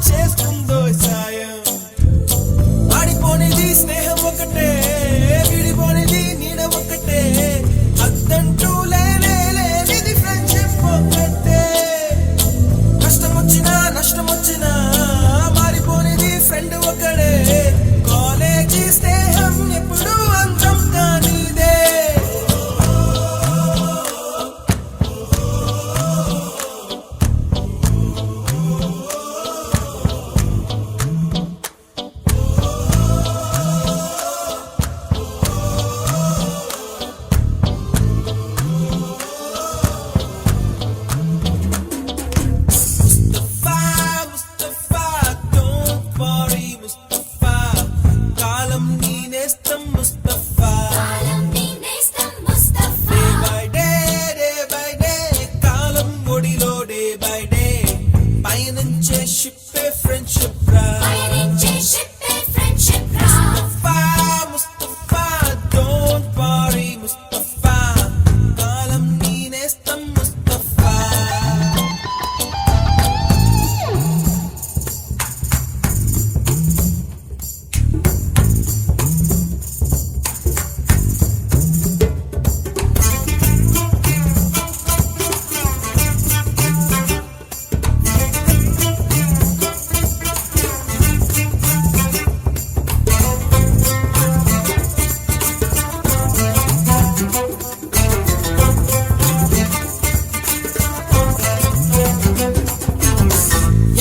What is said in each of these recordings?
చేస్తుందో సాయం. ఆడిపోనిది స్నేహం ఒకటే, విడిపోనిది నీడ ఒకటే, అద్దంటూ లేనిది ఫ్రెండ్షిప్ ఒకటే. కష్టం వచ్చినా నష్టం వచ్చినా మారిపోనిది ఫ్రెండ్ ఒకడే. కాలేజీ స్నేహం ఎప్పుడు అంతం కానిదే.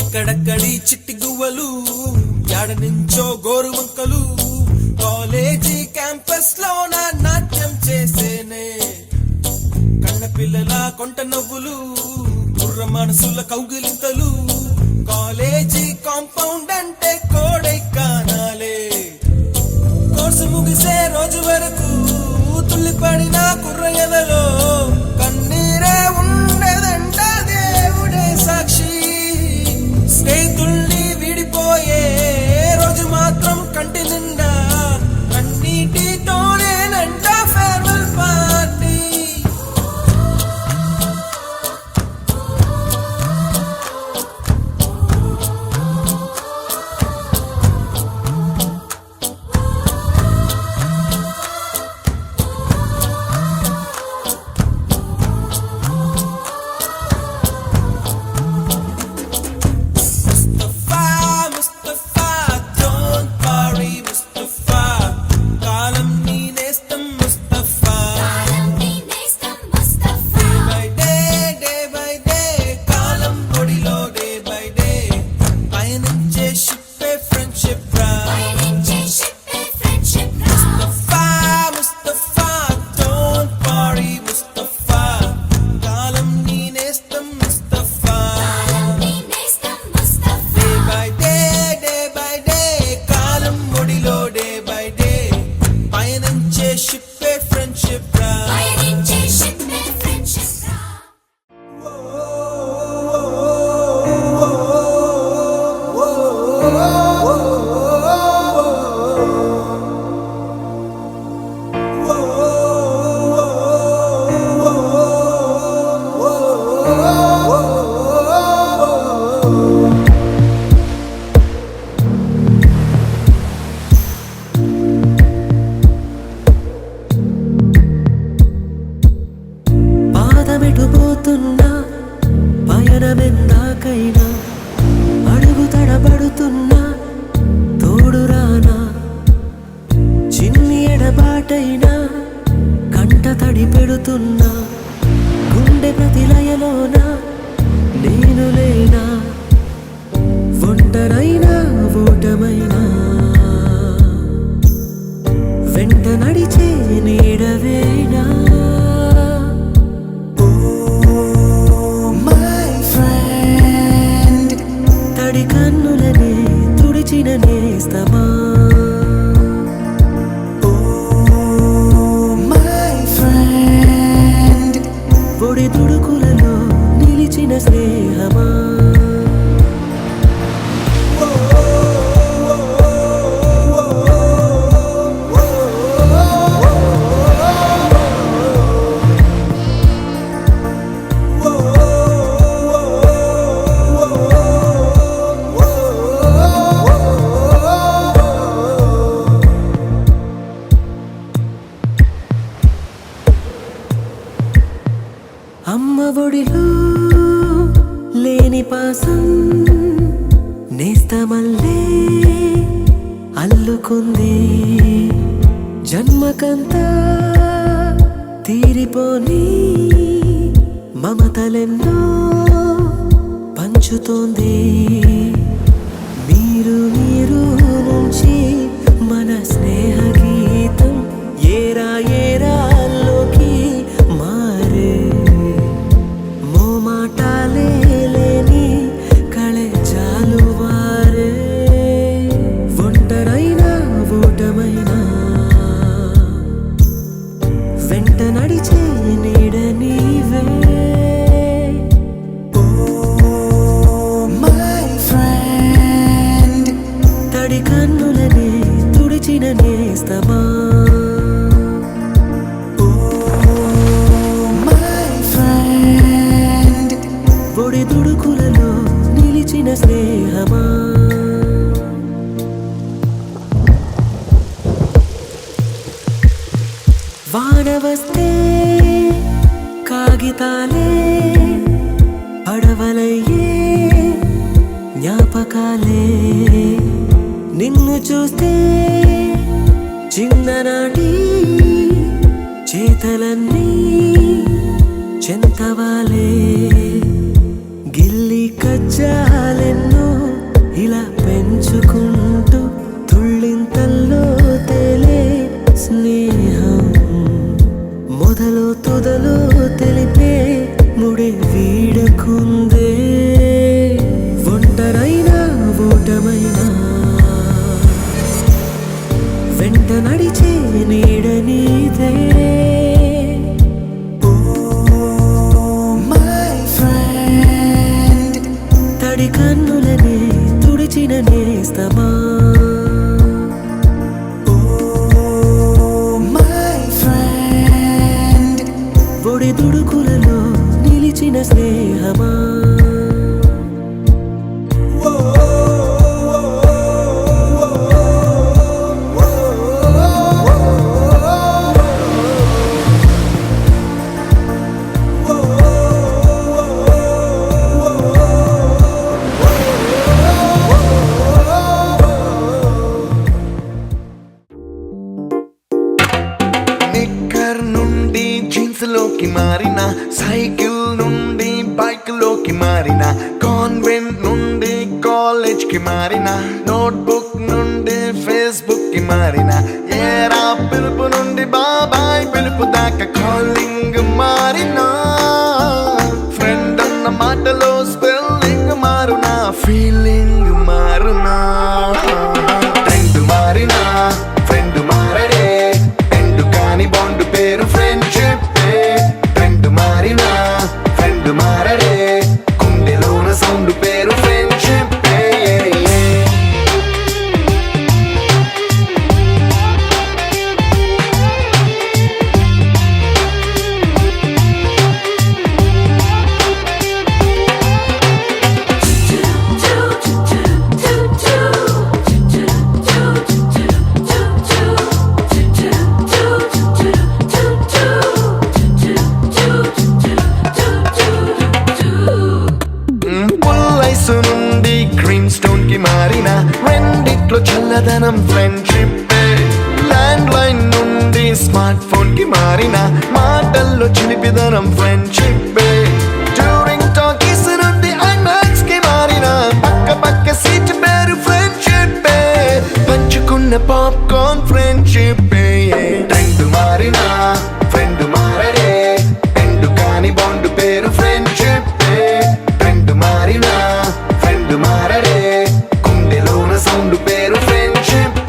ఎక్కడక్కడి చిట్టి గువ్వలు, యాడ నుంచో గోరు వంకలు, కాలేజీ క్యాంపస్ లో నా నాట్యం చేసేనే. కన్న పిల్లల కొంట నవ్వులు, కుర్ర మనసుల కౌగిలింతలు, కాలేజీ కాంపౌండ్ అంటే కోడై కానాలే. కోర్సు ముగిసే రోజు వరకు తుల్లిపడిన కుర్ర ఎదలో కన్నీరే ఉండేదంట, దేవుడే సాక్షి. స్నేహితుల్ని విడిపోయే రోజు మాత్రం కంటి నిండా కన్నీటితోనేనంట ఫేర్వెల్ పార్టీ. పాదమెటుపోతున్నా పయనమెందాకైనా అడుగు తడబడుతున్నా తోడురానా. చిన్ని ఎడబాటైనా కంట తడి పెడుతున్నా గుండె ప్రతిలయలోన నేను లేనా. ఒంటరైనా ఓటమైనా వెంట నడిచే నీడవేనా. తడి కన్నులనే తుడిచిన నేస్తమా, పొడి తుడుకులలో నిలిచిన స్నేహమా. ఒడిలో లేని పాసం నేస్తమల్లే అల్లుకుంది జన్మకంతా తీరిపోని మమతలెన్నో పంచుతోంది మీరు నుంచి మన స్నేహ గీతం ఏరాల్లోకి మారే మోమాటాలే లేని కళే జాలువారే ఒంటరైనా ఓటమైనా వెంట నడిచే నీడ నీవే తడి కన్నులనే తుడిచిన నేస్తమా ఒడి దుడుకులలో నిలిచిన స్నేహమా వాన వస్తే కాగితాలే పడవలయ్యే జ్ఞాపకాలే నిన్ను చూస్తే చిన్ననాటి చేతలన్నీ చెంతవాలే గిల్లి కజ్జాలెన్నో ఇలా పెంచుకుంటూ తుళ్ళింతల్లో తేలే స్నేహం మొదలు తుదలు తెలిపే ముడి వీడకుందే ఒంటరైనా ఓటమైనా వెంట నడిచే నీడ నీదే తడి కన్నులనే తుడిచిన నేస్తమా ఒడి దుడుకులలో నిలిచిన స్నేహమా నిక్కర్ నుండి జీన్స్ లోకి మారిన సైకిల్ నుండి బైక్ లోకి మారిన కాన్వెంట్ నుండి కాలేజ్ కి మారిన నోట్బుక్ నుండి ఫేస్బుక్ కి మారిన ఏరా పిలుపు నుండి బాబాయ్ పిలుపు దాకా కాలింగ్ మారిన ఫ్రెండ్ అన్న మాటలో స్పెల్లింగ్ మారునా ఫీలింగ్ మారునా ట్రెండ్ మారినా ఫ్రెండ్ మారడే ఎండు కాని బాండ్ పేరు ఫ్రెండ్షిప్ ట్రెండ్ మారినా ఫ్రెండ్ మారడే గుండెలోన సౌండ్ పేరు ఫ్రెండ్షిప్ పుల్లైసు నుండి క్రీమ్ స్టోన్ కి మారిన రెండిట్లో చల్లదనం ఫ్రెండ్షిప్ ల్యాండ్ లైన్ నుండి స్మార్ట్ ఫోన్ కి మారిన మాటల్లో చిలిపిదనం ఫ్రెండ్షిప్ డ్యూరింగ్ టాకీస్ నుండి ఐమాక్స్ కి మారిన పక్క పక్క సీట్ పేరు ఫ్రెండ్షిప్ పంచుకున్న పాప్కార్న్ ఫ్రెండ్షిప్ ట్రెండ్ మారిన ఫ్రెండ్ మారడే ఎండు కాని బాండ్ పేరు ఫ్రెండ్షిప్ ట్రెండ్ మారిన ఫ్రెండ్ మారడే గుండెలోన సౌండ్ పేరు ఫ్రెండ్షిప్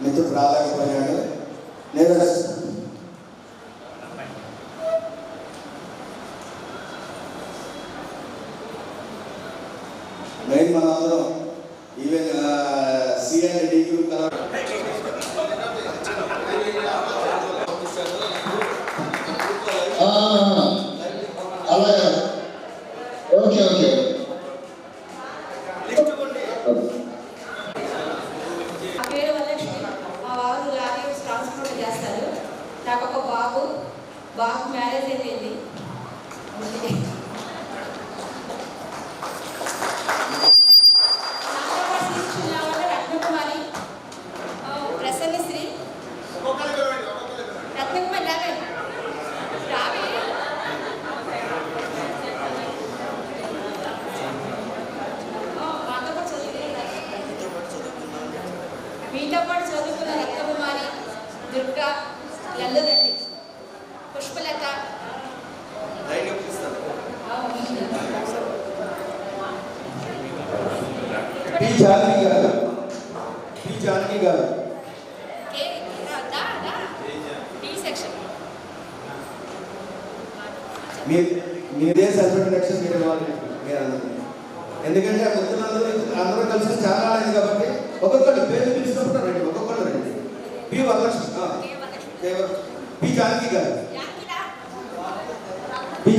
మిత్రుడు రాలేకపోయాడు. నేను మెయిన్ మనందరం even C and D group అలాగే ఓకే ఓకే పేరు వరలక్ష్మి. మా వారు లారీ ట్రాన్స్పోర్ట్ చేస్తారు. నాకు ఒక బాబు మ్యారేజ్ అయిపోయింది. రత్నకుమారి, ప్రసన్నశ్రీ, రత్నకుమారి రావే మీతో పాటు చదువుకున్న రత్నకుమారి, దుర్గా, లల్లురెడ్డి, పుష్పలత, జానకి గారు మీదే సాటిస్ఫాక్షన్ మీరు ఇవ్వాలి. మీరు అన్నది ఎందుకంటే ఆ అందరూ కలిసి చాలా అయింది కాబట్టి ఒక్కొక్కరు పేరు పిలిచినప్పుడు రండి, ఒక్కొక్కరు రండి. పి వరలక్ష్మి, పి జానకి గారు, పి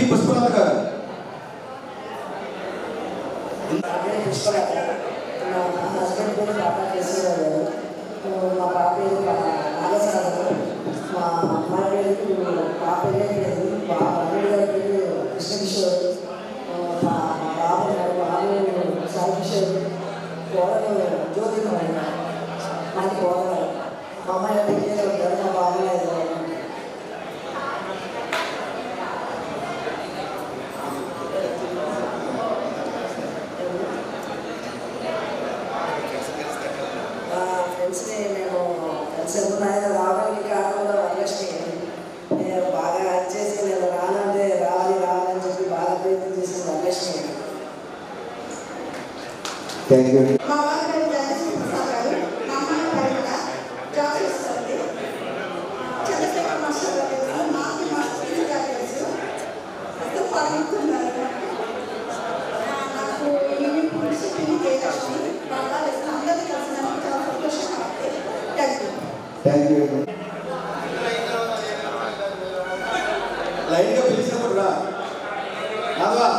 పుష్పలత గారు. పుష్పలత మా హస్బెండ్ పేరు బాబా కేశవరావు గారు. మా పాప పేరు నాగసాగర్. మా అమ్మాయి పేరు పాప పేరు అల్లుడి గారి పేరు కృష్ణకిషోర్. మా బాబు సాయి కిషోర్. కోడలు జ్యోతిమణి, అది కోడలు. మా అమ్మాయి పేరు ఉంటారు. మా బాబు ఫ్రెండ్స్ని మేము కలిసి ఆయన రావడానికి కారణంలో వరలక్ష్మి. నేను బాగా యాక్ట్ చేసి నేను రానంటే రావాలని చెప్పి బాగా ప్రయత్నం చేసిన వరలక్ష్మి. Thank you. మా వారి పేరు జయశ్రీ ప్రసాద్ గారు. మా అమ్మాయి పరిమిత జాబ్ చేస్తుంది. చంద్రశేఖర్ మాస్టర్ గారు తెలుసు, మాకి మాస్టర్ గారు తెలుసు. ఎంతో పాల్గొంటున్నారు. నాకు ఈవినింగ్ పులిసి పిల్లి జయలక్ష్మి బాగా తెలుసు. అందరికీ కలిసినందుకు చాలా సంతోషంగా ఉంది. Thank you. Thank you. లైన్గా పిలిచినప్పుడు రా రావా.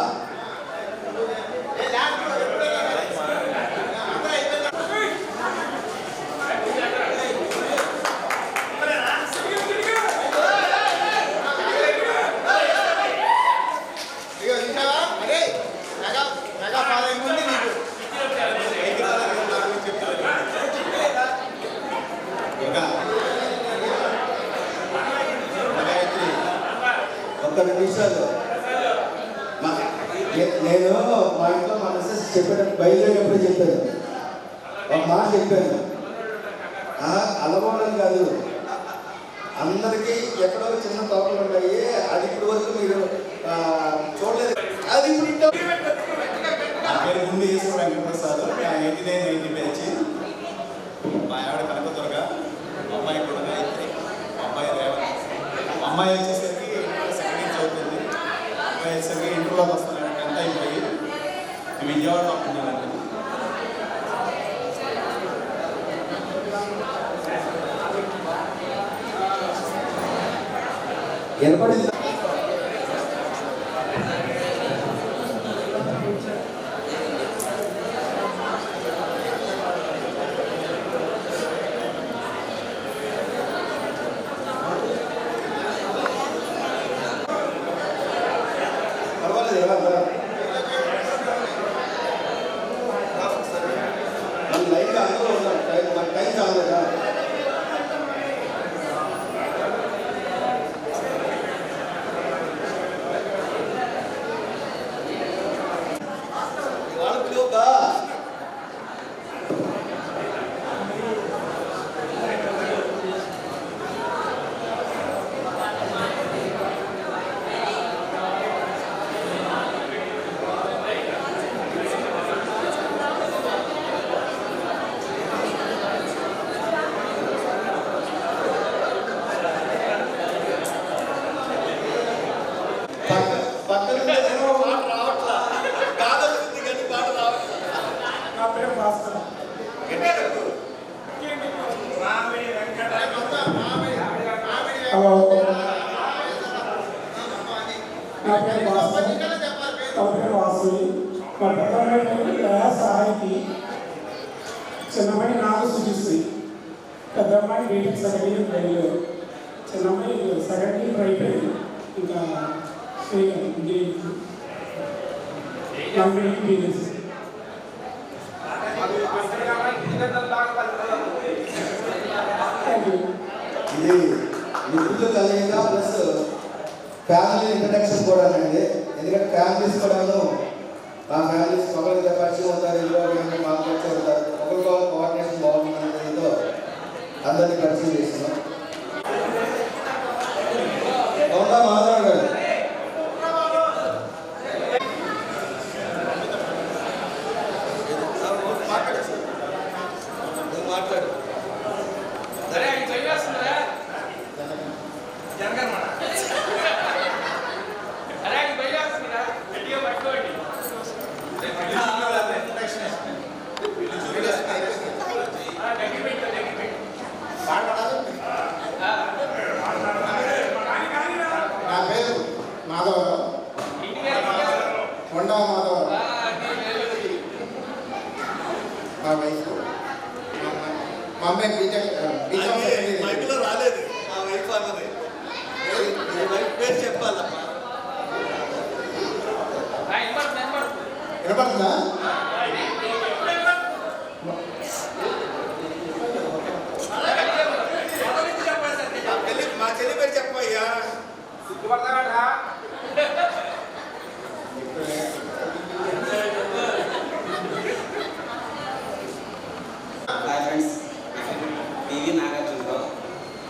ఒక్క నిమిషాలు నేను మా ఇంట్లో మా మిస్సెస్ చెప్పేటప్పుడు బయలుదేరినప్పుడు చెప్పాను, ఒక మాట చెప్పాను. అలవాళ్ళని కాదు, అందరికీ ఎక్కడో చిన్న తోటలు ఉన్నాయి, అది ఇప్పుడు వరకు మీరు చూడలేదు. అది ఇప్పుడు నా పేరు గుండి ఈశ్వర వెంకటప్రసాద్. 89 బ్యాచ్. మా ఆవిడ కనకదుర్గ, మా అమ్మాయి కూడా గాయత్రి, మా అబ్బాయి రేవంత్. మా అమ్మాయి వచ్చేసరికి సెకండ్ ఇయర్ చదువుతుంది. అబ్బాయి వచ్చేసరికి ఇంటర్లోకి వస్తున్నాడు. 10th అయిపోయి మేము విజయవాడలో ఉంటున్నానండి. ఏర్పడింది. పర్వాలేదు. ఇంకా అందరూ ఉన్నారు మనకి టైం చాలేదా హలో నా పేరు వాసు మా పెద్దమ్మాయి సాహితి చిన్నమ్మాయి నాకు సూచిస్తుంది పెద్దమ్మాయి బీటెక్ సెకండ్ ఇయర్ బెంగళూరు చిన్నమ్మాయి సెకండ్ ఇయర్ అయిపోయింది ఇంకా బిజినెస్ ఇది మిత్రులు కలిగిగా ప్లస్ ఫ్యామిలీ ఇంట్రడక్షన్ కూడా అండి ఎందుకంటే ఫ్యామిలీస్ కూడాను మా ఫ్యామిలీస్ ఒకరికి పరిచయం అవుతారు ఇందులో మాకు పరిచయం అవుతారు ఒకరికొకరు కోఆర్డినేషన్ బాగుంటుందో అందరినీ పరిచయం చేస్తున్నాం అవునా మాధవ్ గారు మాట్లాడు సరే ఆయన చదివేస్తున్నారా జనగణ అరే ఆయన చదివేస్తున్నారా గట్టిగా పట్టుకోండి నా పేరు మాధవరావు కొండా మాధవరావు మా వైఫ్ మా అమ్మాయి మైకులో రాలేదు మా వైఫ్ అన్నది వైఫ్ పేరు చెప్పాలమ్మా వినపడుతుందా మా చెల్లి పేరు చెప్పయ్యా సిగ్గుపడతాడా హాయ్ ఫ్రెండ్స్ పివి నాగార్జునరావు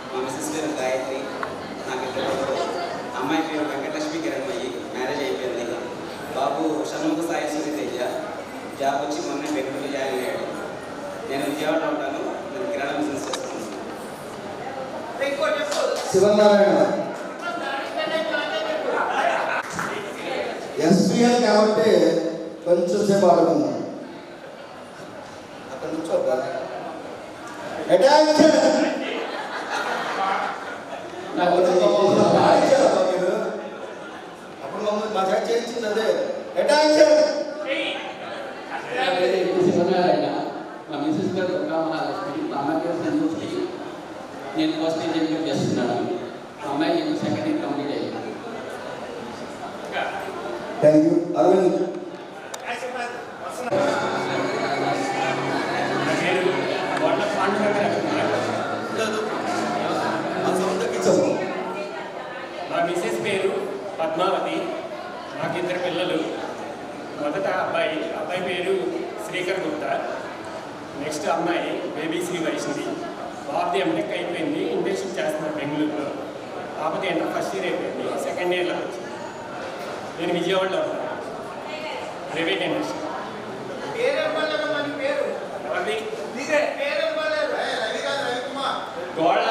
మా మిసెస్ పేరు గాయత్రి నాకు ఇద్దరు అమ్మాయి పేరు వెంకటలక్ష్మి కిరణ్మయ్యి మ్యారేజ్ అయిపోయింది బాబు షణ్ముఖ సాయి సూర్యతేజ జాబ్ వచ్చి మొన్న బెంగళూరు జాయిన్ అయ్యాడు నేను విజయవాడలో ఉంటాను నేను కిరాణా బిజినెస్ చేస్తున్నాను శివనారాయణ ఎస్పీఎల్ కాబట్టి కొంచెం సేపు ఆడుకుందాం అక్కడ నుంచోబ్బా అటెన్షన్ అప్పుడు మమ్మల్ని మా చేత చేయించింది అదే అటెన్షన్ శివనారాయణ మా మిసెస్ గారు దుర్గా మహాలక్ష్మి మా అమ్మాయి పేరు సంతోషి నేను ఫస్ట్ ఇంజనీరింగ్ చేస్తున్నాను మా అమ్మాయి నేను సెకండ్ ఇయర్ కంప్లీట్ అయ్యింది థ్యాంక్ యూ అరవింద్ మా మిసెస్ పేరు పద్మావతి నాకు ఇద్దరు పిల్లలు మొదట అబ్బాయి పేరు శ్రీకర్ గుప్తా నెక్స్ట్ అమ్మాయి బేబీ శ్రీ వైష్ణవి బాబుది ఎంటెక్ అయిపోయింది ఇంటర్న్షిప్ చేస్తున్నాను బెంగళూరులో కాకపోతే ఇంటర్ ఫస్ట్ ఇయర్ అయిపోయింది సెకండ్ ఇయర్లో వచ్చింది నేను విజయవాడలో ఉన్నాను private industry Golla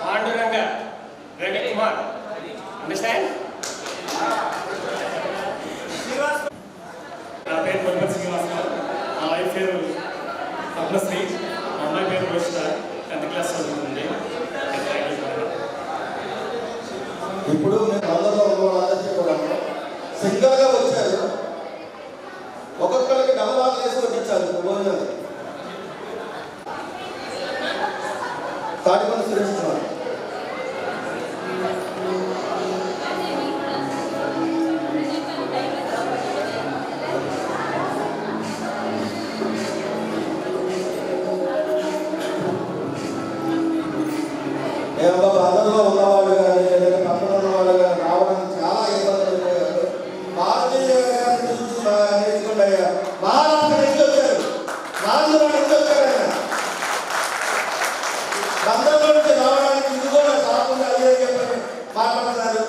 Panduranga Ravikumar understand నా పేరు పొలిపతి శ్రీనివాసరావు మా వైఫ్ పేరు పద్మశ్రీ మా అమ్మాయి పేరు రోషిత 10th క్లాస్ చదువుతుంది ఇప్పుడు నేను అందరిలో ఉన్నవాళ్ళందరికీ కూడా సింగల్గా వచ్చారు ఒక్కొక్కరికి డబల్ ఆకలి వేసి కొట్టించారు భోజనాలు తాడిపల్లి సురేష్ కుమార్ చెప్పండి అయ్యా. మహారాష్ట్ర నుంచి వచ్చారు, నాలుగు నుంచి వచ్చారు ఆయన. బంధంలో నుంచి రావడానికి ఇదిగో కాకుండా అదే చెప్పండి మాట్లాడుతున్నారు.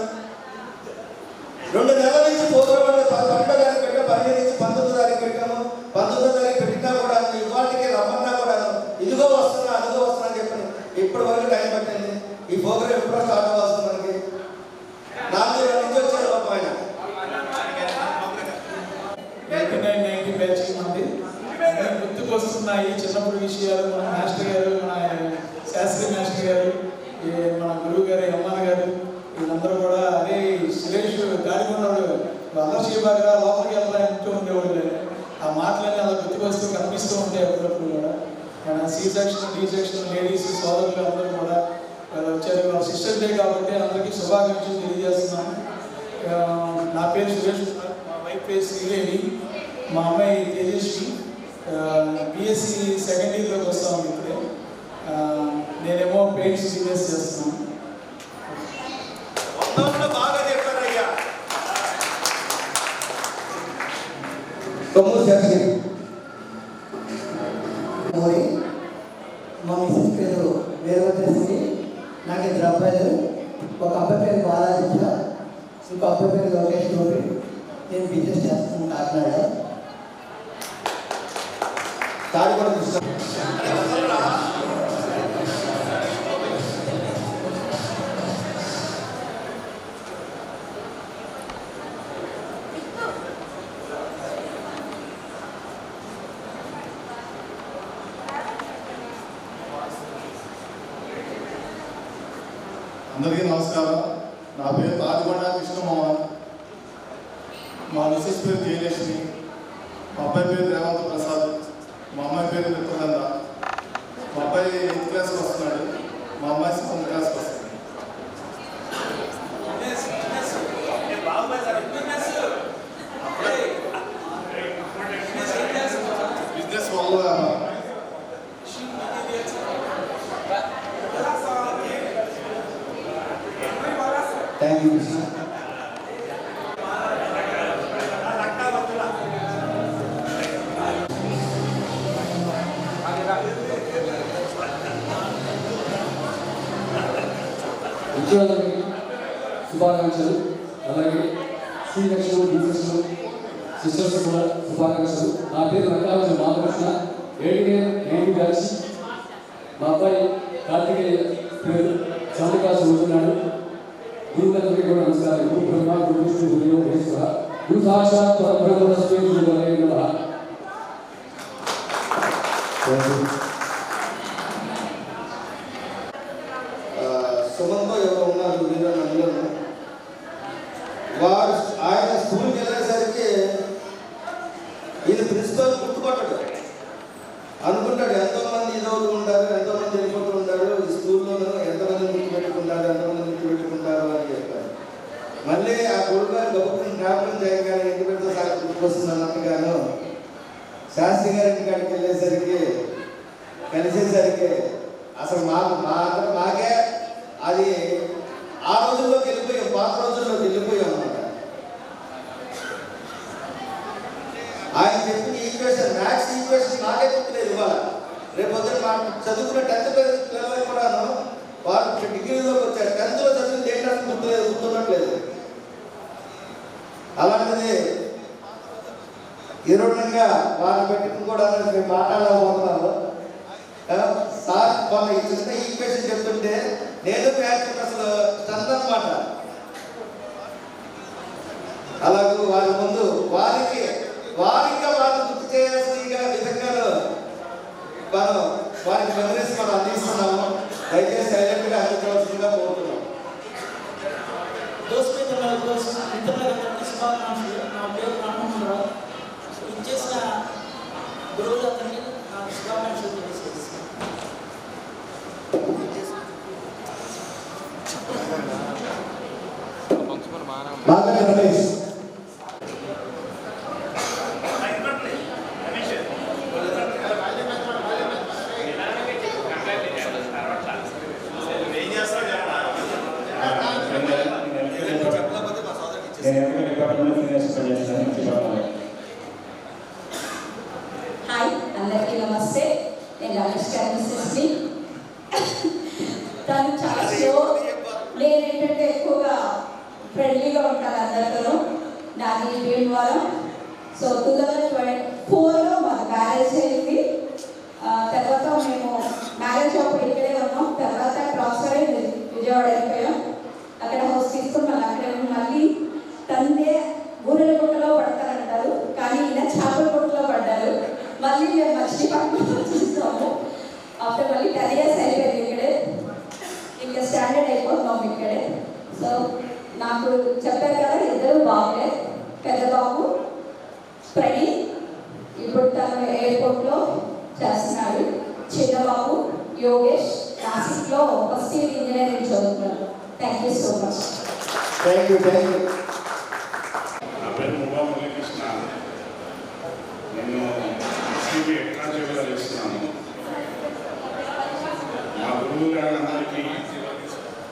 2 నెలల నుంచి పోతున్న 12వ తారీఖు పెట్టాము, 12 నుంచి 19వ తారీఖు పెట్టాము. 19వ తారీఖు పెట్టినా కూడా ఇవాటికి రమ్మన్నా కూడా ఇదిగో వస్తున్నా అదిగో వస్తున్నా అని చెప్పండి. ఇప్పటి వరకు టైం పట్టింది. ఈ ప్రోగ్రామ్ ఎప్పుడో స్టార్ట్ అవ్వాల్సింది మనకి. 4 నుంచి వచ్చారు పాపం ఆయన. 89 బ్యాచ్ మంది గుర్తుకు వస్తున్నాయి చిన్నప్పుడు విషయాలు. మన మాస్టర్ గారు, మన శాస్త్రి మాస్టర్ గారు, మన గురువు గారు, అమ్మాన్ గారు, వీళ్ళందరూ కూడా అదే సురేష్ గాలికొన్నాడు అలర్షిబాగా లోపలికి వెళ్ళాలంటూ ఉండేవాళ్ళు. ఆ మాటలన్నీ అలా గుర్తుకొస్తూ కనిపిస్తూ ఉంటాయి అప్పుడప్పుడు కూడా. మన C section, D section ladies సోదరులు అందరూ కూడా వచ్చారు. వాళ్ళ సిస్టర్ డే కాబట్టి అందరికీ శుభాకాంక్షలు తెలియజేస్తున్నాను. నా పేరు సురేష్ కుమార్, మా వైఫ్ పేరు శ్రీదేవి, మా అమ్మాయి తేజస్వి. బిఎస్సి సెకండ్ ఇయర్లోకి వస్తాము ఇప్పుడే. నేనేమో పెయింట్స్ బిజినెస్ చేస్తున్నాను. బాగా చెప్పారయ్యా. కొమ్మూరు శాస్త్రి మా మిస్సెస్ పేరు వేరవచ్చేసింది. నాకు 2 అబ్బాయిలు. ఒక అబ్బాయి పేరు బాలాదిత్య, ఇంకో అబ్బాయి పేరు లోకేష్ గోపి. నేను బిజినెస్ చేస్తున్నాను కాకినాడ. అందరికీ నమస్కారం. నా పేరు తాడికొండ కృష్ణమోహన్. మా మిసెస్ పేరు జయలక్ష్మి, మా అబ్బాయి పేరు రేవంత్ ప్రసాద్, మా అమ్మాయి పేరు మిత్రనంద. మా అబ్బాయి 8th క్లాస్కి వస్తున్నాడు, మా అమ్మాయి 7th క్లాస్కి వస్తుంది. బిజినెస్ వల్ల థ్యాంక్ యూ కృష్ణ. ఉద్యోగులకి శుభాకాంక్షలు. అలాగే C section, D section sisters కూడా శుభాకాంక్షలు. నా పేరు రంగారాజు బాలకృష్ణ, 89 బ్యాచ్. మా అబ్బాయి కార్తికేయ పేరు 7th క్లాస్ చదువుతున్నాడు. గురువులందరికీ కూడా నమస్కారం. గురు బ్రహ్మ, గురు విష్ణు, గురు మహేశ్వర, గురు సాక్షాత్ పరబ్రహ్మ తస్మై గురువే నమః. సుమంతో ఎవరు ఉన్నారు వీళ్ళందరూ. వారు ఆయన స్కూల్కి వెళ్ళేసరికి ఈయన ప్రిన్సిపల్ గుర్తుపట్టాడు. అనుకుంటాడు ఎంతోమంది ఇదవుతూ ఉంటారు, ఎంతోమంది వెళ్ళిపోతూ ఉంటారు, ఈ స్కూల్లోనూ ఎంతమంది గుర్తుపెట్టుకుంటారు, ఎంతమంది గుర్తుపెట్టుకుంటారు అని చెప్పారు. మళ్ళీ ఆ కొడుకు గారు గొప్పని జ్ఞాపకం చేయగానే ఇంటి పెద్ద సార్ గుర్తుకొస్తుంది అన్నట్టుగాను శాస్త్రి గారి ఇంటికాడికి వెళ్ళేసరికి కలిసేసరికి అసలు మాకే అది ఆ రోజుల్లోకి వెళ్ళిపోయాం, పాత రోజుల్లోకి వెళ్ళిపోయాం అన్నమాట. ఆయన చెప్పిన ఈక్వేషన్, మ్యాథ్స్ ఈక్వేషన్ నాకే గుర్తులేదు ఇవాళ. రేపు పొద్దున మా చదువుకున్న 10th పిల్లలకు కూడాను వాళ్ళు డిగ్రీలోకి వచ్చారు. 10th లో చదివింది ఏంటంటే గుర్తున్నట్లేదు. అలాంటిది ఈరోజుగా వాళ్ళు పెట్టుకుని కూడా మేము మాట్లాడలేకపోతున్నాము. సార్ వాళ్ళ ఈ చిన్న ఈక్వేషన్ చెప్తుంటే నేను మ్యాథ్స్ అసలు స్ట్రెంత్ అన్నమాట. అలాగే వారి ముందు వారికి వాళ్ళు గుర్తు చేయాల్సిన విధంగా మనం వారికి మెమరీస్ మనం అందిస్తున్నాము. దయచేసి సైలెంట్గా అందించవలసిందిగా కోరుతున్నాం. మిత్రులందరికీ శుభాకాంక్షలు. నా పేరు రామమోహనరావు. ఇచ్చేసిన గురువులందరికీ నాకు శుభాకాంక్షలు తెలియజేస్తున్నాను. నేను డిపార్ట్మెంట్ ఫినాన్స్ పనిచేస్తాను. నేను అండర్స్టాండ్ మిస్సెస్ని. తను చాలా స్లో, నేనేంటంటే ఎక్కువగా ఫ్రెండ్లీగా ఉంటాను అందరితో. నాది భీమవరం. సో 2004లో మాకు మ్యారేజ్ అయింది. తర్వాత మేము మ్యారేజ్ అప్పుడు ఇక్కడే ఉన్నాం. తర్వాత ట్రాన్స్ఫర్ అయ్యి విజయవాడ వెళ్ళిపోయాం. అక్కడ హౌస్ తీసుకున్నాం. అక్కడ మళ్ళీ తందే గూరెల గుట్టలో పడతారంటారు, కానీ ఇలా చేపల గుట్టలో పడ్డారు. మళ్ళీ మేము మర్చిపోయి చూస్తాము. అప్పుడు మళ్ళీ 10 years అయిపోయింది ఇక్కడే. ఇంకా స్టాండర్డ్ అయిపోతున్నాం ఇక్కడే. సో నాకు చెప్పారు కదా, ఇద్దరు బాబులే. పెద్ద బాబు ప్రణి, ఇప్పుడు తను ఎయిర్పోర్ట్లో చేస్తున్నాడు. చిన్న బాబు యోగేష్ నాసిక్లో ఫస్ట్ ఇయర్ ఇంజనీరింగ్ చదువుతున్నాడు. Thank you so much. Thank you. నా పేరు మువ్వా మురళీకృష్ణ. నేను ఎస్సీబీ ఎక్స్ట్రాంజిబుల్ చేస్తున్నాను. మా గురువు గారు అందరికీ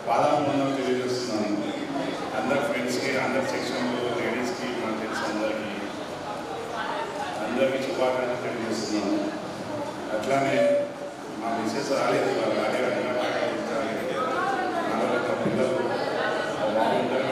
పాదాభివందనలు తెలియజేస్తున్నాను. అందరి ఫ్రెండ్స్కి, అందరి సెక్షన్లో లేడీస్కి, మా తెలిసి అందరికీ శుభాకాంక్షలు తెలియజేస్తున్నాను. అట్లానే మా మిస్సెస్ రాలేదు, వాళ్ళు రాలేదు, నాలుగు పిల్లలు బాగుంటారు.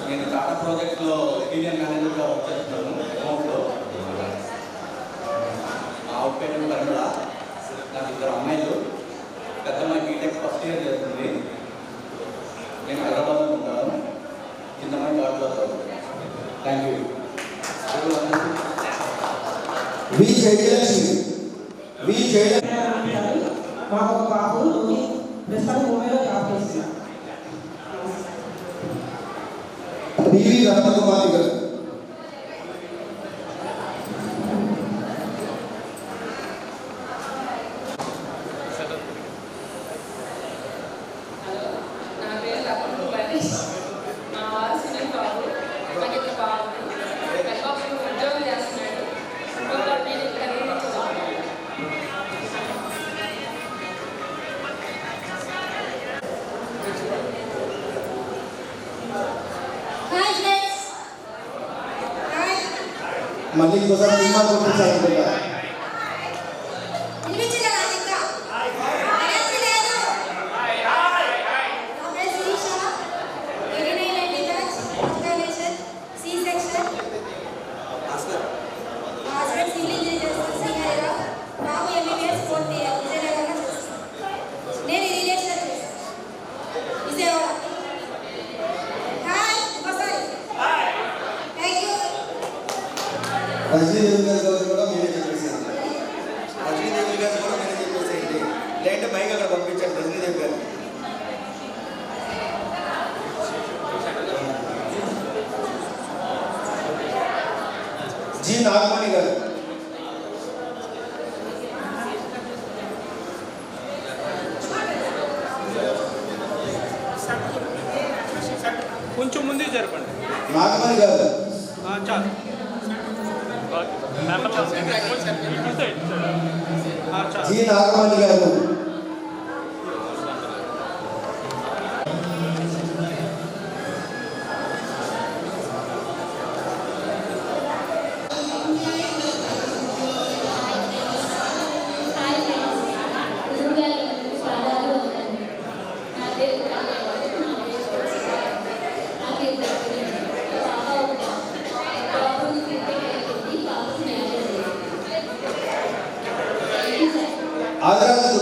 నేను టాటా ప్రాజెక్ట్లో సీనియర్ మేనేజర్గా వర్క్ చేస్తున్నాను అకౌంట్లో. మా అవుట్ పేరు పరిమళ. నాకు 2 అమ్మాయిలు. పెద్ద అమ్మాయి బీటెక్ ఫస్ట్ ఇయర్ చేస్తుంది. నేను హైదరాబాద్లో ఉంటాను. చిన్న అమ్మాయి ఘాట్లో చదువుతాను. Thank you. మాకు ఒక బాబు ప్రస్తుతం ముంబైలో జాబ్ చేస్తున్నాను. బివి రత్నకుమారి గారు. నా పేరు లక్ష్మణ్ గణేష్. మా వారు సునీల్ బాబు. నాకు ఇద్దరు బాబు. పెద్ద బాబు ఉద్యోగం చేస్తున్నాడు. ఇంకో బాబు నేను ఇక్కడ చదువుతున్నాను. మళ్ళీ ఇంకోసారి సినిమా చూపించాలి. రజనీదేవి గారు కూడా మీరే చెప్పేసేయండి. రజనీదేవి గారు కూడా మీరే చెప్పేసేయండి. లేదంటే మైక్ అక్కడ పంపించండి రజనీదేవి గారు. జి నాగమణి గారు. కొంచెం ముందే జరపండి. నాగమణి గారు. చాలు. జి నాగమణి గారు. ఆదరాజు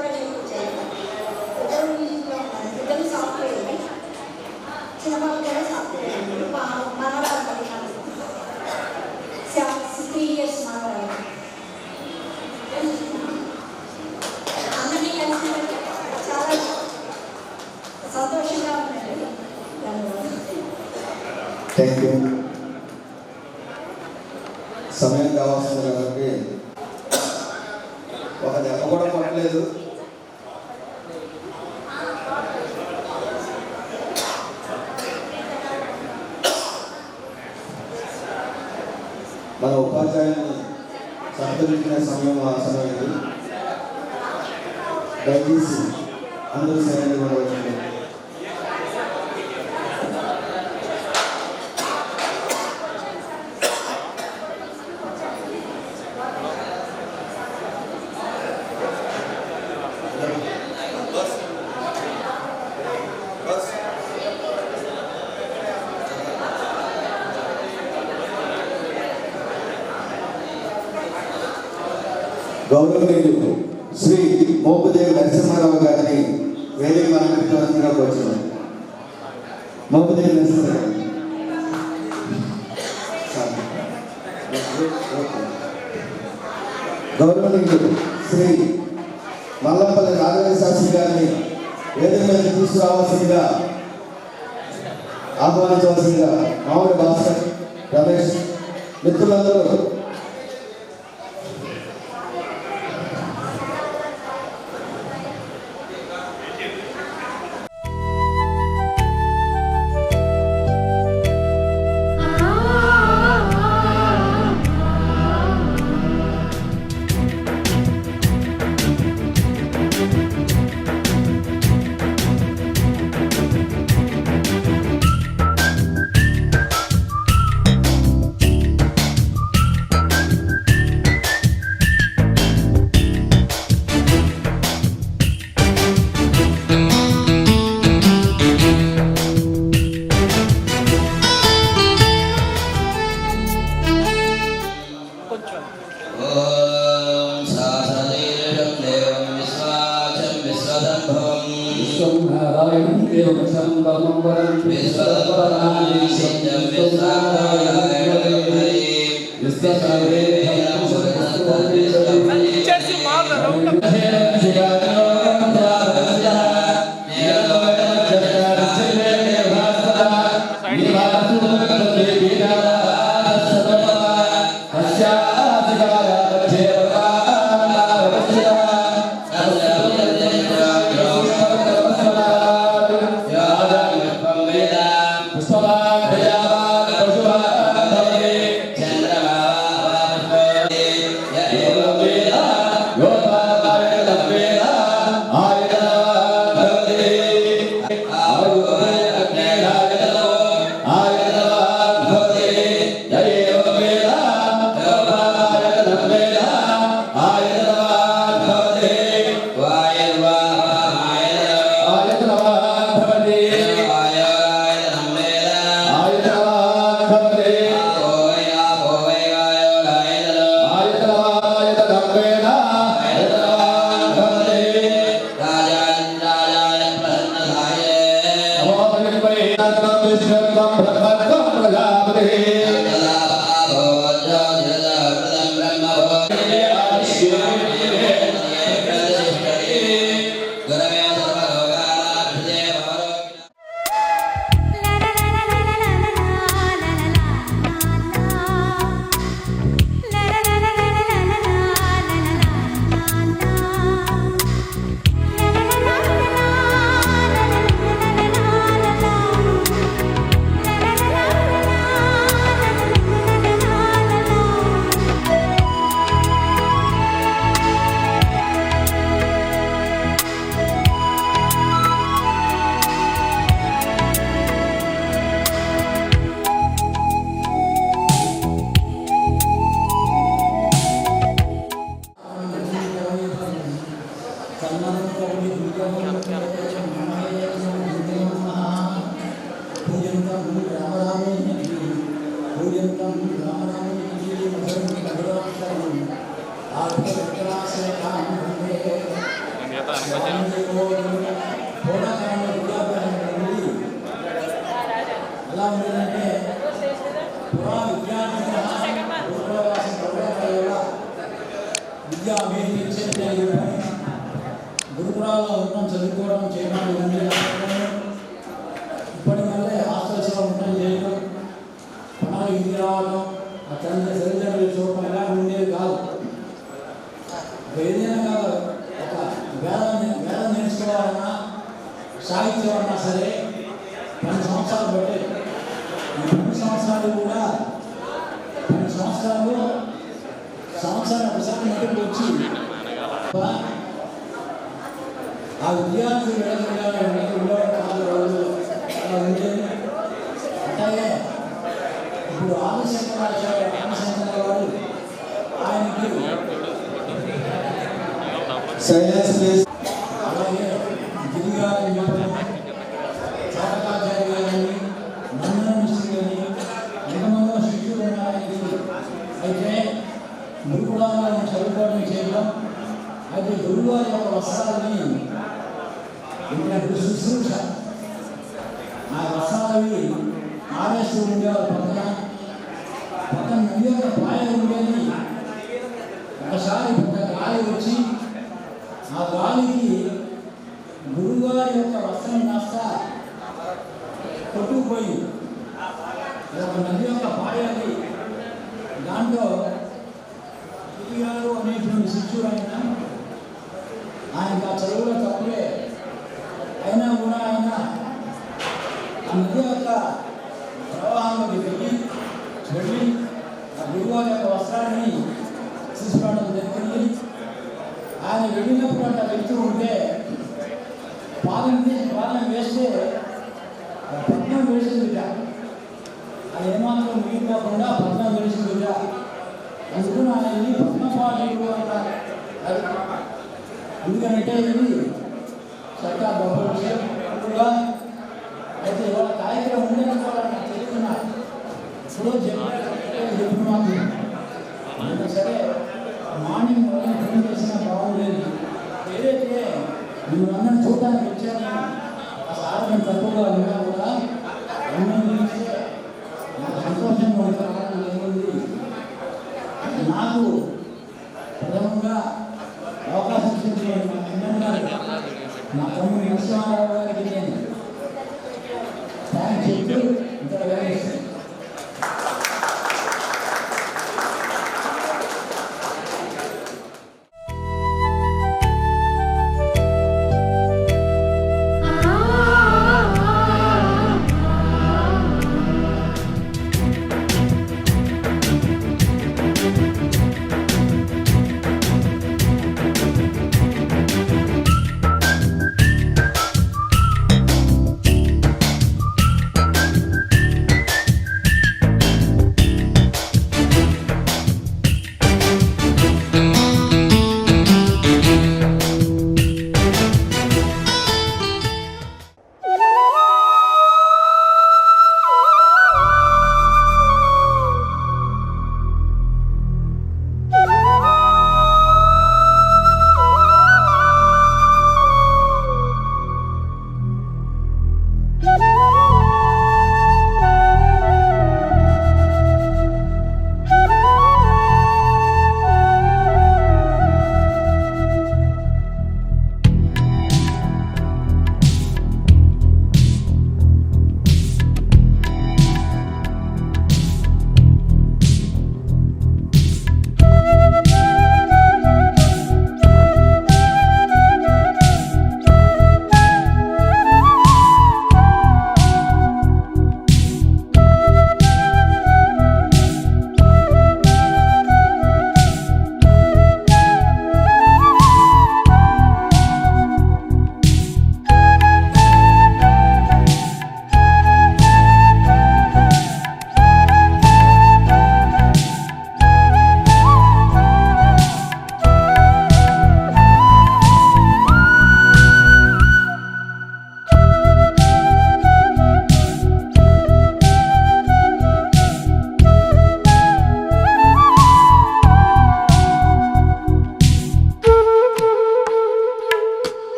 కూడా నేర్పించాను. ఇద్దరు మ్యూజిక్లో ఉన్నారు, ఇద్దరు సాఫ్ట్వేర్, సినిమాలు కూడా సాఫ్ట్వేర్. మనవరాలు 3 years మనవరాలు. అందరినీ కలిసి చాలా సంతోషంగా ఉందండి. Thank you. సమయం కావాల్సింది కాబట్టి ఒక దెబ్బ కూడా పట్టలేదు. మన ఉపాధ్యాయుని సంతరించుకునే సమయం ఆసనం ఇది. దయచేసి అందరూ సరైన కూడా వచ్చింది. గౌరవనీయులు శ్రీ మోపుదేవి నరసింహారావు గారిని వేదిక అలంకరించవలసిందిగా కోరుచున్నాను. మోపుదేవి నరసింహారావు గౌరవనీయులు శ్రీ మల్లంపల్లి నాగరాజ శాస్త్రి గారిని వేదిక మీద తీసుకురావాల్సిందిగా ఆహ్వానించవలసిందిగా మామిడి భాస్కర్, రమేష్ మిత్రులందరూ పూర్వకాలంలో విద్యాభ్యాసం అనేది ఎలా ఉండేదంటే పురా విద్యార్థి విద్యా అభ్యర్థి గురుకులాల్లో ఉండడం చదువుకోవడం చేయడం ఇప్పటి వల్లే హాస్టల్స్లో ఉండడం చేయడం పనాలు ఇంటికి రావడం ఆ తల్లిదండ్రులు చూడటం ఇలా ఉండేది కాదు. ఏదైనా కాదు, ఒక వేదం నేర్చుకోవాలన్నా సాహిత్యం అన్నా సరే 10 సంవత్సరాలు పట్టే. ఈ 10 సంవత్సరాలు కూడా 10 సంవత్సరాలు సంవత్సరాలు ఒకసారి ఇంటికి వచ్చి ఆ విద్యార్థులు ఉండేది. అట్లాగే ఇప్పుడు ఆదిశంకర వారు ఆయనకి అలాగే గిరిగారి చాటకాచార్య గారిని నందన మిశ్రీ గారిని ఎంతమంది శిష్యులు ఉన్నాయని. అయితే గురుకులాలను చదువుకోవడం చేయడం, అయితే గురువారి యొక్క వస్త్రాలని శుశ్రూష ఆ వస్త్రాలవి ఆరేస్తూ ఉండేవారు. పక్కన నది యొక్క పాయ ఉండేది. ఒకసారి పెద్ద గాలి వచ్చి ఆ గాలికి గురువుగారి యొక్క వస్త్రం కాస్త కొట్టుకుపోయి ఒక నది యొక్క పాయది. దాంట్లో గారు అనేటువంటి శిష్యుడు ఆయనకు ఆ చదువులో తప్పులే అయినా కూడా ఆయన ఆ నది యొక్క ప్రవాహంలోకి వెళ్ళి ఆ గురువారి యొక్క వస్త్రాన్ని తీసుకోవడం జరిగింది. ఆయన వెళ్ళినప్పుడు అట్లా వెళ్తూ ఉంటే పాలన వేస్తే పట్నం వేసిందిట. అది ఏమాత్రం మిగిలిపోకుండా పట్నం వేసిందిట. అందుకుని ఆయన్ని పద్మపాఠుడు అంటారు. ఎందుకంటే ఇది చక్కగా గొప్ప విషయం కూడా. అయితే ఇవాళ కార్యక్రమం ఉండేది కూడా నాకు తెలుసుకున్నాను. ఇప్పుడు చెప్పిన సరే మార్నింగ్ ఫోన్ చేసినా బాగుండేది. ఏదైతే నువ్వు అన్నది చూడడానికి వచ్చాను. ఆ సాధన తక్కువగా ఉన్నా కూడా అన్నం చూస్తే నాకు సంతోషంగా ఉంటుంది. నాకు ప్రథమంగా అవకాశం ఇచ్చిన మా తమ్ముడు నరసింహారావు గారికి నేను థ్యాంక్స్ చెప్తూ ఇంత వేరేస్తాను.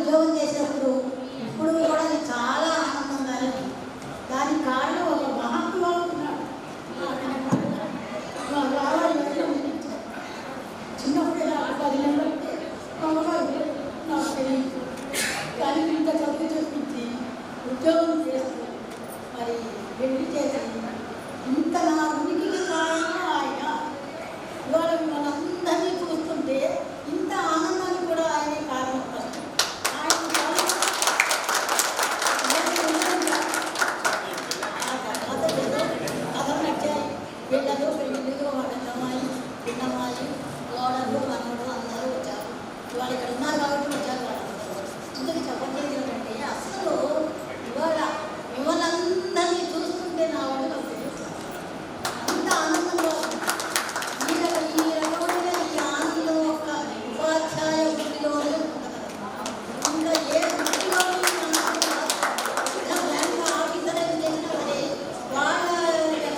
ఉద్యోగం చేసినప్పుడు ఇప్పుడు కూడా అది చాలా ఆనందంగానే ఉంది. దానికి కారణం ఒక మహాత్ముడు ఉన్నాడు. చిన్నప్పుడు నాకు 10 నెలలు నాకు తెలియదు, కానీ ఇంత చదువు చూపించి ఉద్యోగం చేస్తూ మరి పెళ్లి చేసి ఇంత నా ఉనికికి కారణం ఆయన. ఇవాళ మనందరినీ చూస్తుంటే ఇంత ఆనందానికి కూడా ఆయనే కారణం. ఆయన కథలు నచ్చాయి. వీళ్ళలో పెళ్ళిళ్ళు వాళ్ళమ్మాయి చిన్నమ్మాయి గోడలు మనవడు అందరూ వచ్చారు. ఇవాళ ఇక్కడ ఉన్నారు కాబట్టి వచ్చారు వాళ్ళందరూ. ఇందుకు చెప్పట్లేదు ఏంటంటే అసలు ఇవాళ మిమ్మల్ని చూస్తుంటే నా వాళ్ళు నాకు తెలుస్తారు. అంత ఆనందంగా ఈ రకమైన ఈ ఆనందం ఒక ఉపాధ్యాయ వృత్తిలోనే ఇంకా ఏ వృత్తిలోనూ బ్యాంక్ ఆఫీసర్ చేసినా సరే వాళ్ళ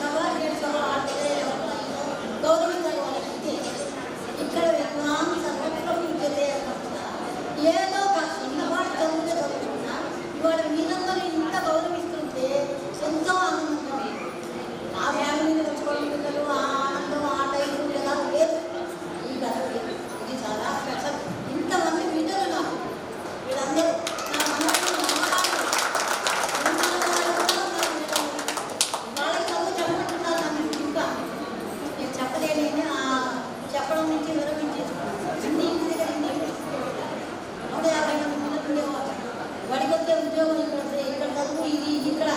సబార్డినేట్స్ గౌరవించాలి వాళ్ళకి. ఇక్కడ విజ్ఞానం సర్వత్ర విద్యతే అన్నట్టుగా ఏదో ఒక చిన్నవాడు చదువుతే చదువుకున్నా ఇవాళ మీరందరూ ఇంత గౌరవిస్తుంటే ఎంతో ఆనందంగా ఉంది. ఆ ఫ్యామిలీని తెచ్చుకోవడం పిల్లలు ఆ ఆనందం ఆ టైం ఎలా లేదు. ఈ గర్వం ఇది చాలా స్పెషల్. ఇంతమంది బిడ్డలు నాకు వీళ్ళందరూ నా మనసులో నమ్మకాలు వాళ్ళకి చదువు చెప్పమంటున్నారు. నన్ను ఇంకా నేను చెప్పలేని చెప్పడం నుంచి విరమించేసుకున్నాను. అన్ని ఇంటి దగ్గర 150 మంది ఉండేవాళ్ళు. వాడికి వచ్చే ఉద్యోగం ఇక్కడ చదువు ఇది ఇక్కడ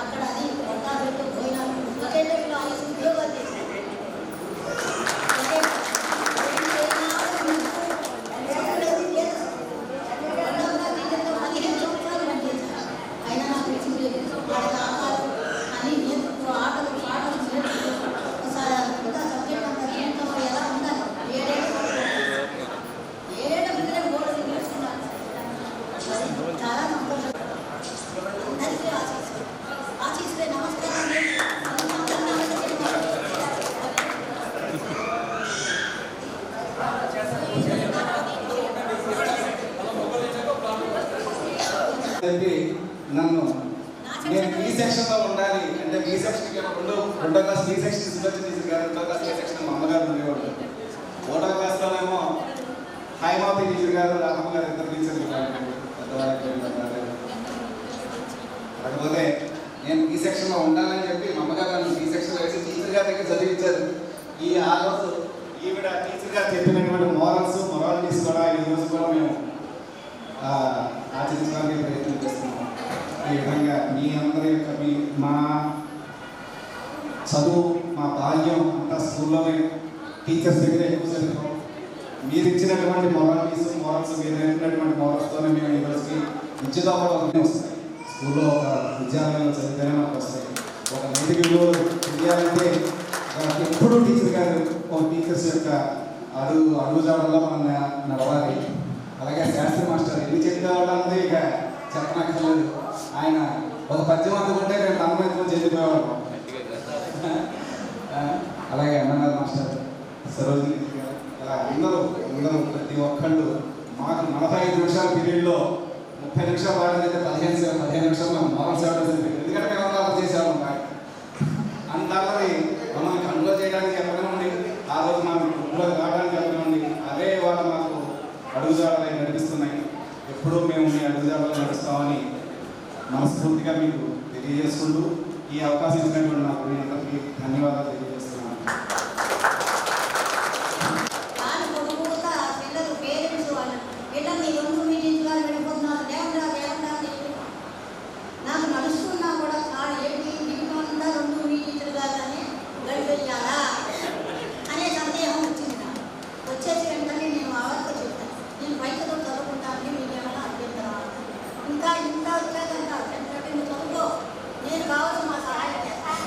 అక్కడ అది కొట్టాలు పోయినారు. ఒకే టైంలో 5 ఉద్యోగాలు చేశారు. అయినా నాకు ఇచ్చింది వాళ్ళ ఆహారం అని ఆటలు పాటలు సబ్జెక్ట్ అంతా జీవితంలో ఎలా ఉండాలి. 7 బిడ్డలు గోడలు నేర్చుకున్నారు. చాలా సంతోషం. అందరికీ ఆశీస్సులే. నమస్కారం. నన్ను నేను బి సెక్షన్లో ఉండాలి అంటే బి సెక్షన్ రెండో class B section Subhash teacher గారు, రెండో క్లాస్ ఏ సెక్షన్ మా అమ్మగారు ఉండేవాళ్ళు. ఒకటో క్లాస్లోనేమో హైమాపి టీచర్ గారు, రామమ్మ గారు ఇద్దరు టీచర్లు. కాకపోతే నేను బి సెక్షన్లో ఉండాలని చెప్పి మా అమ్మగారు నన్ను బి సెక్షన్లో వేసి టీచర్ గారి దగ్గర చదివించారు. ఆ రోజు ఈవిడ టీచర్ గారు చెప్పినటువంటి మొరాలిటీస్ కూడా ఈ రోజు కూడా మేము ఆచరించడానికి ప్రయత్నం చేస్తున్నాం. ఈ విధంగా మీ అందరి యొక్క మా చదువు మా బాల్యం అంతా స్కూల్లోనే టీచర్స్ దగ్గర ఎక్కువ చదువుతాం. మీరు ఇచ్చినటువంటి మోరల్స్ మీరు నేర్పినటువంటి మోరల్స్తోనే మేము ఈ రోజుకి విద్యతో కూడా వస్తాయి. స్కూల్లో ఒక విద్యాలయంలో చదివితేనే మాకు వస్తాయి. ఒక నైతిక విలువలు తెలియాలంటే ఎప్పుడూ టీచర్ గారు టీచర్స్ యొక్క అడుగుజాడల్లో మనం నడవాలి. అలాగే శాస్త్రి మాస్టర్ ఎన్ని చెప్పేవాళ్ళు అన్నది ఇక చెప్పనక్కర్లేదు. ఆయన ఒక 10 మంది ఉంటే మేము అన్నమైతే చెందిపోయేవాళ్ళం. అలాగే అన్నగారు మాస్టర్, సరోజిని గారు, అలా అందరూ ప్రతి ఒక్కళ్ళు మాకు 45 నిమిషాల పీరియడ్లో 30 నిమిషాలు వాడినైతే 15 నిమిషాలు మేము మోరల్ సేవ జరిగింది. ఎందుకంటే మేము అలా చేసేవాళ్ళం. అంతవరకు మమ్మల్ని కంట్రోల్ చేయడానికి చెప్పనివ్వండి, ఆ రోజు మనం ఇంట్లోకి రావడానికి చెప్పనివ్వండి, అదే వాళ్ళు మాకు అడుగుజాడలు నడిపిస్తున్నాయి. ఎప్పుడూ మేము మీ అడుగుజాడలు నడుస్తామని మనస్ఫూర్తిగా మీకు తెలియజేసుకుంటూ ఈ అవకాశం ఇచ్చినటువంటి నాకు మీ అందరికీ ధన్యవాదాలు తెలియజేస్తున్నాను. నాకు నడుస్తున్నా కూడా ఏంటి దీంట్లో 2 టీచర్ గానే గడిపెయ్యాలా అనే సందేహం వచ్చింది. నాకు వచ్చేసి వెంటనే నేను ఆవర్త చెప్పాను, నేను బయటతో చదువుకుంటాను, మీకేమైనా అభ్యంతరం ఇంకా వచ్చాకంటే అభ్యంతరం నువ్వు చదువుకో, నేను కావచ్చు మా సహాయం చేస్తాను.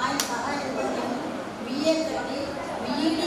ఆయన సహాయంతో నేను BA కట్టి BED